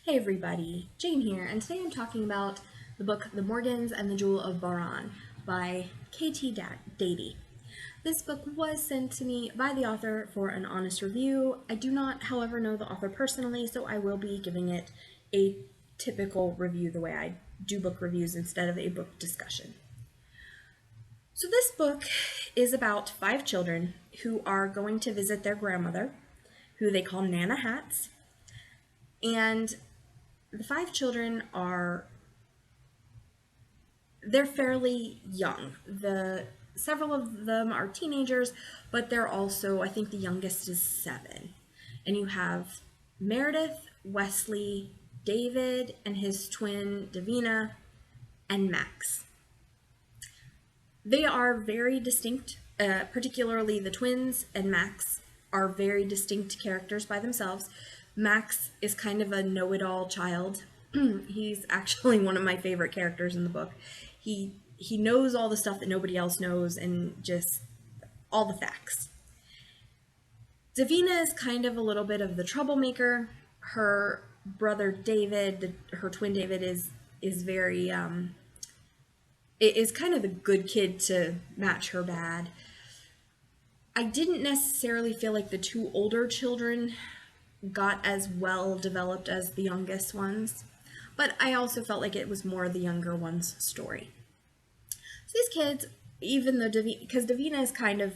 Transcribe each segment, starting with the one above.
Hey everybody, Jane here, and today I'm talking about the book The Morgans and the Jewel of Baran by K.T. Dady. This book was sent to me by the author for an honest review. I do not, however, know the author personally, so I will be giving it a typical review the way I do book reviews instead of a book discussion. So this book is about 5 children who are going to visit their grandmother, who they call Nana Hats, and the 5 children they're fairly young. Several of them are teenagers, but they're also, I think the youngest is 7. And you have Meredith, Wesley, David and his twin Davina, and Max. They are very distinct, particularly the twins and Max are very distinct characters by themselves. Max is kind of a know-it-all child. He's actually one of my favorite characters in the book. He knows all the stuff that nobody else knows and just all the facts. Davina is kind of a little bit of the troublemaker. Her brother David, her twin David, is very is kind of the good kid to match her bad. I didn't necessarily feel like the 2 older children got as well developed as the youngest ones, but I also felt like it was more the younger one's story. So these kids, even though because Davina is kind of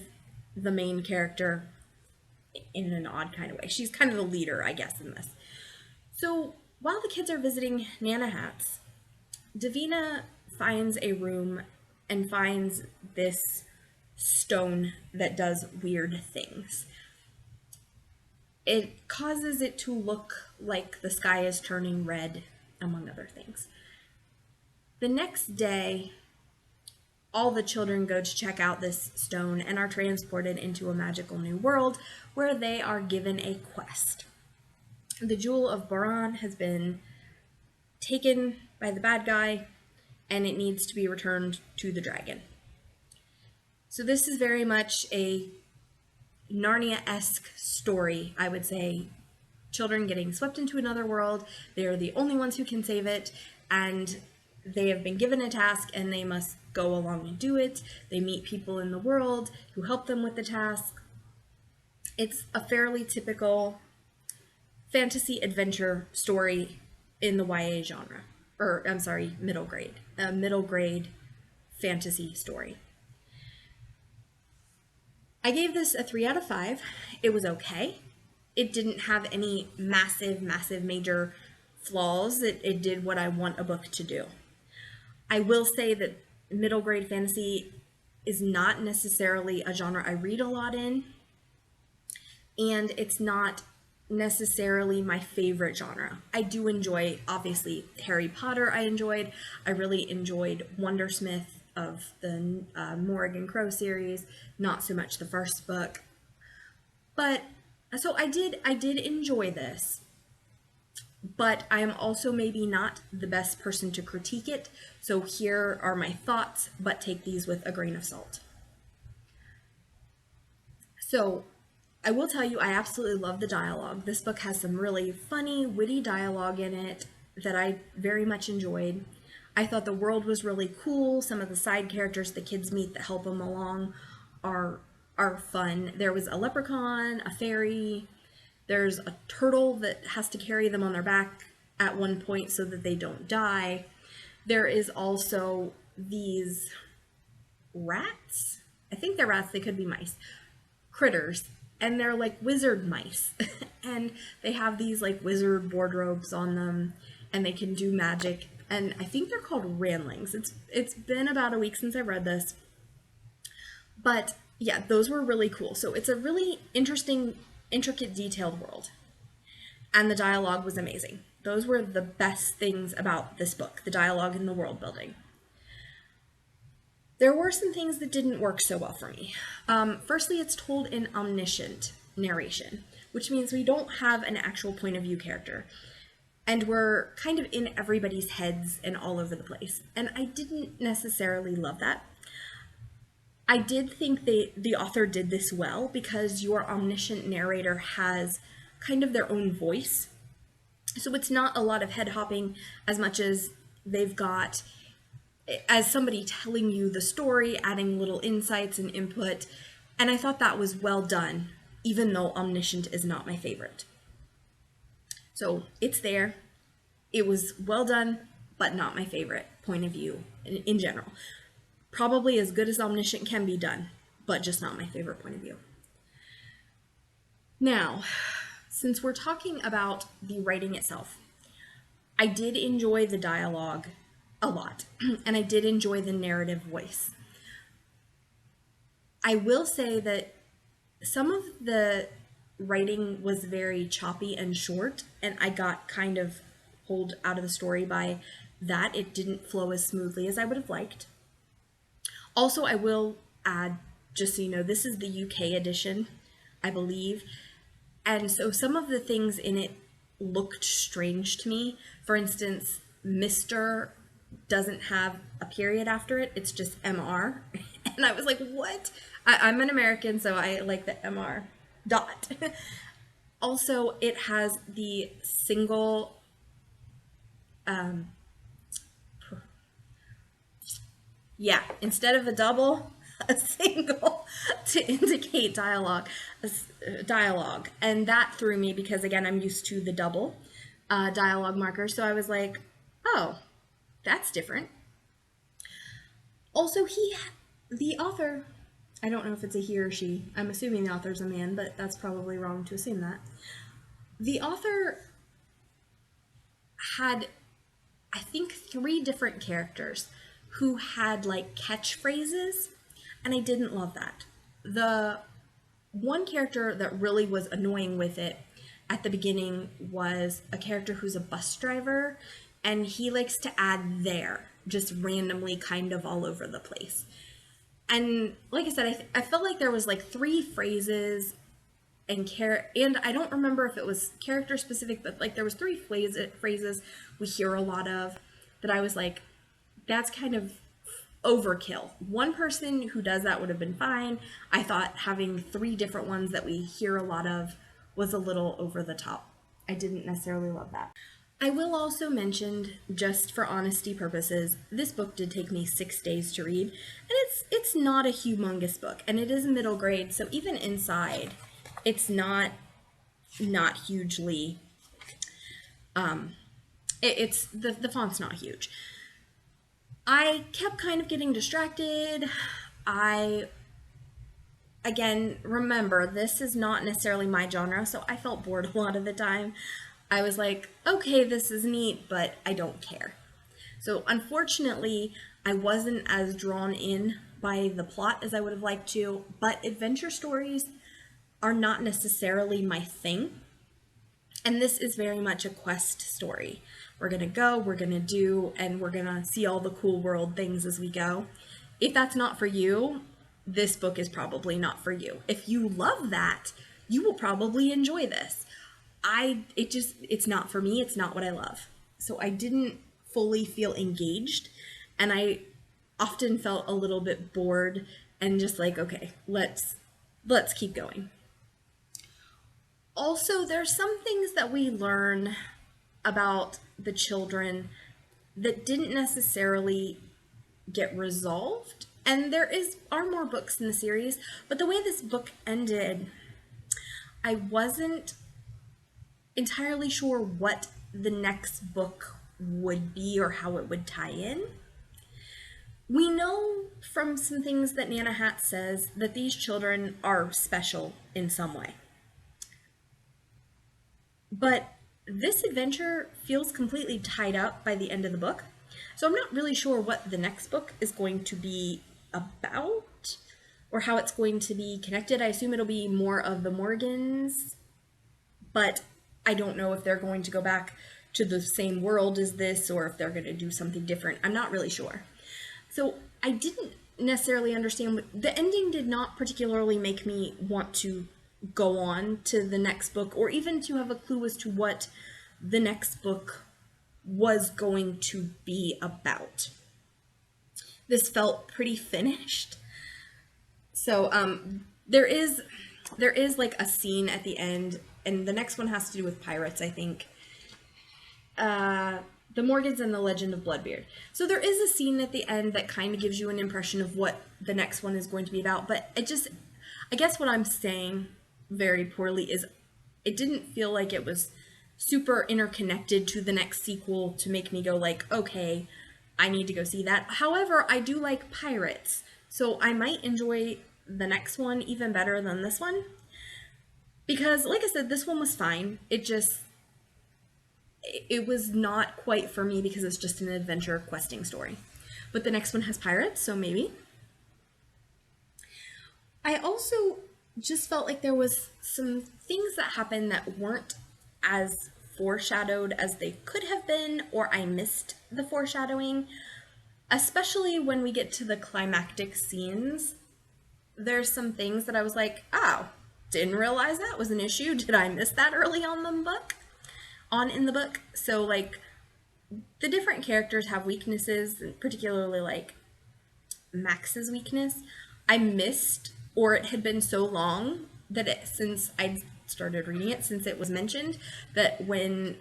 the main character in an odd kind of way. She's kind of the leader, I guess, in this. So while the kids are visiting Nana Hats, Davina finds a room and finds this stone that does weird things. It causes it to look like the sky is turning red, among other things. The next day, all the children go to check out this stone and are transported into a magical new world where they are given a quest. The Jewel of Baran has been taken by the bad guy and it needs to be returned to the dragon. So this is very much a Narnia-esque story, I would say. Children getting swept into another world, they are the only ones who can save it, and they have been given a task and they must go along and do it. They meet people in the world who help them with the task. It's a fairly typical fantasy adventure story in the YA genre, or I'm sorry, middle grade. A middle grade fantasy story. I gave this a 3 out of 5. It was okay. It didn't have any massive major flaws. It did what I want a book to do. I will say that middle grade fantasy is not necessarily a genre I read a lot in, and it's not necessarily my favorite genre. I do enjoy, obviously, Harry Potter I enjoyed. I really enjoyed Wondersmith of the Morgan Crow series, not so much the first book. But, so I did enjoy this, but I am also maybe not the best person to critique it, so here are my thoughts, but take these with a grain of salt. So, I will tell you, I absolutely love the dialogue. This book has some really funny, witty dialogue in it that I very much enjoyed. I thought the world was really cool. Some of the side characters the kids meet that help them along are fun. There was a leprechaun, a fairy, there's a turtle that has to carry them on their back at one point so that they don't die. There is also these rats. I think they're rats, they could be mice. Critters. And they're like wizard mice. And they have these like wizard wardrobes on them and they can do magic. And I think they're called Ranlings. It's been about a week since I read this. But yeah, those were really cool. So it's a really interesting, intricate, detailed world. And the dialogue was amazing. Those were the best things about this book, the dialogue and the world building. There were some things that didn't work so well for me. Firstly, it's told in omniscient narration, which means we don't have an actual point of view character. And we're kind of in everybody's heads and all over the place. And I didn't necessarily love that. I did think the author did this well because your omniscient narrator has kind of their own voice. So it's not a lot of head hopping as much as they've got as somebody telling you the story, adding little insights and input. And I thought that was well done, even though Omniscient is not my favorite. So it's there. It was well done, but not my favorite point of view in general. Probably as good as Omniscient can be done, but just not my favorite point of view. Now, since we're talking about the writing itself, I did enjoy the dialogue a lot, and I did enjoy the narrative voice. I will say that some of the writing was very choppy and short, and I got kind of pulled out of the story by that. It didn't flow as smoothly as I would have liked. Also, I will add, just so you know, this is the UK edition, I believe. And so some of the things in it looked strange to me. For instance, Mr. doesn't have a period after it, it's just MR. And I was like, what? I'm an American, so I like the MR dot. Also, it has the single, instead of a double, a single to indicate dialogue. And that threw me because, again, I'm used to the double dialogue marker. So I was like, oh, that's different. Also, the author, I don't know if it's a he or she. I'm assuming the author's a man, but that's probably wrong to assume that. The author had, I think, 3 different characters who had like catchphrases, and I didn't love that. The one character that really was annoying with it at the beginning was a character who's a bus driver, and he likes to add there just randomly kind of all over the place. And like I said, I felt like there was like 3 phrases and I don't remember if it was character specific, but like there was 3 phrases we hear a lot of that I was like, that's kind of overkill. One person who does that would have been fine. I thought having 3 different ones that we hear a lot of was a little over the top. I didn't necessarily love that. I will also mention, just for honesty purposes, this book did take me 6 days to read, and it's not a humongous book, and it is a middle grade, so even inside, it's not hugely. It's the font's not huge. I kept kind of getting distracted. Again, remember, this is not necessarily my genre, so I felt bored a lot of the time. I was like, okay, this is neat, but I don't care. So unfortunately, I wasn't as drawn in by the plot as I would have liked to, but adventure stories are not necessarily my thing. And this is very much a quest story. We're going to go, we're going to do, and we're going to see all the cool world things as we go. If that's not for you, this book is probably not for you. If you love that, you will probably enjoy this. It's not for me. It's not what I love. So I didn't fully feel engaged, and I often felt a little bit bored and just like, okay, let's keep going. Also, there's some things that we learn about the children that didn't necessarily get resolved. And there are more books in the series, but the way this book ended, I wasn't entirely sure what the next book would be or how it would tie in. We know from some things that Nana Hatt says that these children are special in some way. But this adventure feels completely tied up by the end of the book. So I'm not really sure what the next book is going to be about or how it's going to be connected. I assume it'll be more of the Morgans, but I don't know if they're going to go back to the same world as this or if they're going to do something different. I'm not really sure. So I didn't necessarily understand. The ending did not particularly make me want to go on to the next book or even to have a clue as to what the next book was going to be about. This felt pretty finished. So there is like a scene at the end, and the next one has to do with pirates, I think. uh, the Morgans and the Legend of Bloodbeard. So there is a scene at the end that kind of gives you an impression of what the next one is going to be about, but I guess what I'm saying very poorly is it didn't feel like it was super interconnected to the next sequel to make me go like, okay, I need to go see that. However, I do like pirates, so I might enjoy the next one even better than this one. Because, like I said, this one was fine. It was not quite for me because it's just an adventure questing story. But the next one has pirates, so maybe. I also just felt like there was some things that happened that weren't as foreshadowed as they could have been, or I missed the foreshadowing, especially when we get to the climactic scenes. There's some things that I was like, oh, didn't realize that was an issue. Did I miss that early on in the book? So like the different characters have weaknesses, particularly like Max's weakness. I missed, or it had been so long that since I started reading it, since it was mentioned, that when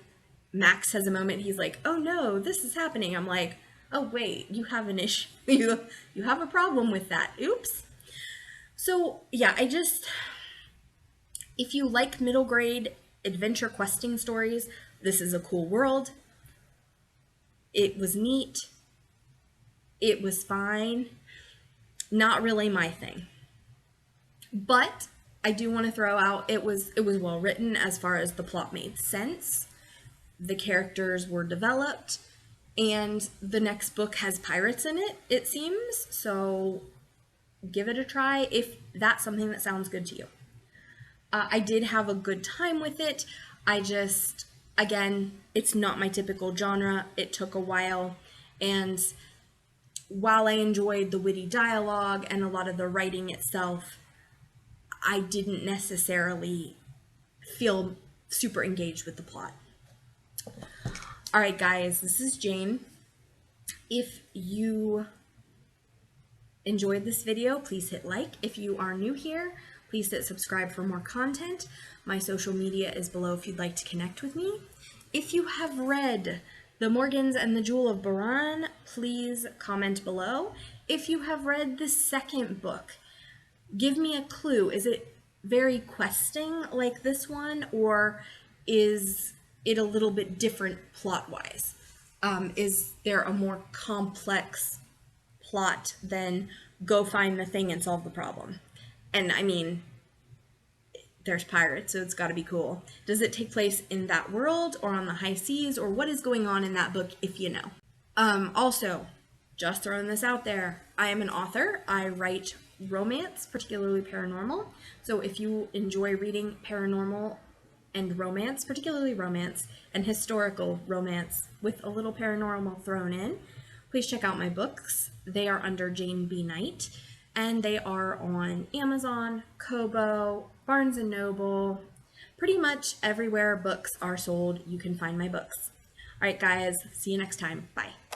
Max has a moment, he's like, "Oh no, this is happening." I'm like, "Oh wait, you have an issue. You have a problem with that. Oops." So yeah, if you like middle grade adventure questing stories, this is a cool world. It was neat. It was fine. Not really my thing. But I do want to throw out it was well written as far as the plot made sense. The characters were developed, and the next book has pirates in it, it seems. So give it a try if that's something that sounds good to you. I did have a good time with it. Again, it's not my typical genre. It took a while. And while I enjoyed the witty dialogue and a lot of the writing itself, I didn't necessarily feel super engaged with the plot. All right, guys, this is Jane. If you enjoyed this video, please hit like. If you are new here, please hit subscribe for more content. My social media is below if you'd like to connect with me. If you have read The Morgans and the Jewel of Baran, please comment below. If you have read the second book, give me a clue. Is it very questing like this one, or is it a little bit different plot-wise? Is there a more complex plot than go find the thing and solve the problem? And I mean, there's pirates, so it's got to be cool. Does it take place in that world or on the high seas, or what is going on in that book, if you know? Also, just throwing this out there, I am an author. I write romance, particularly paranormal. So if you enjoy reading paranormal and romance, particularly romance and historical romance with a little paranormal thrown in, please check out my books. They are under Jane B. Knight, and they are on Amazon, Kobo, Barnes & Noble, pretty much everywhere books are sold, you can find my books. All right, guys, see you next time. Bye.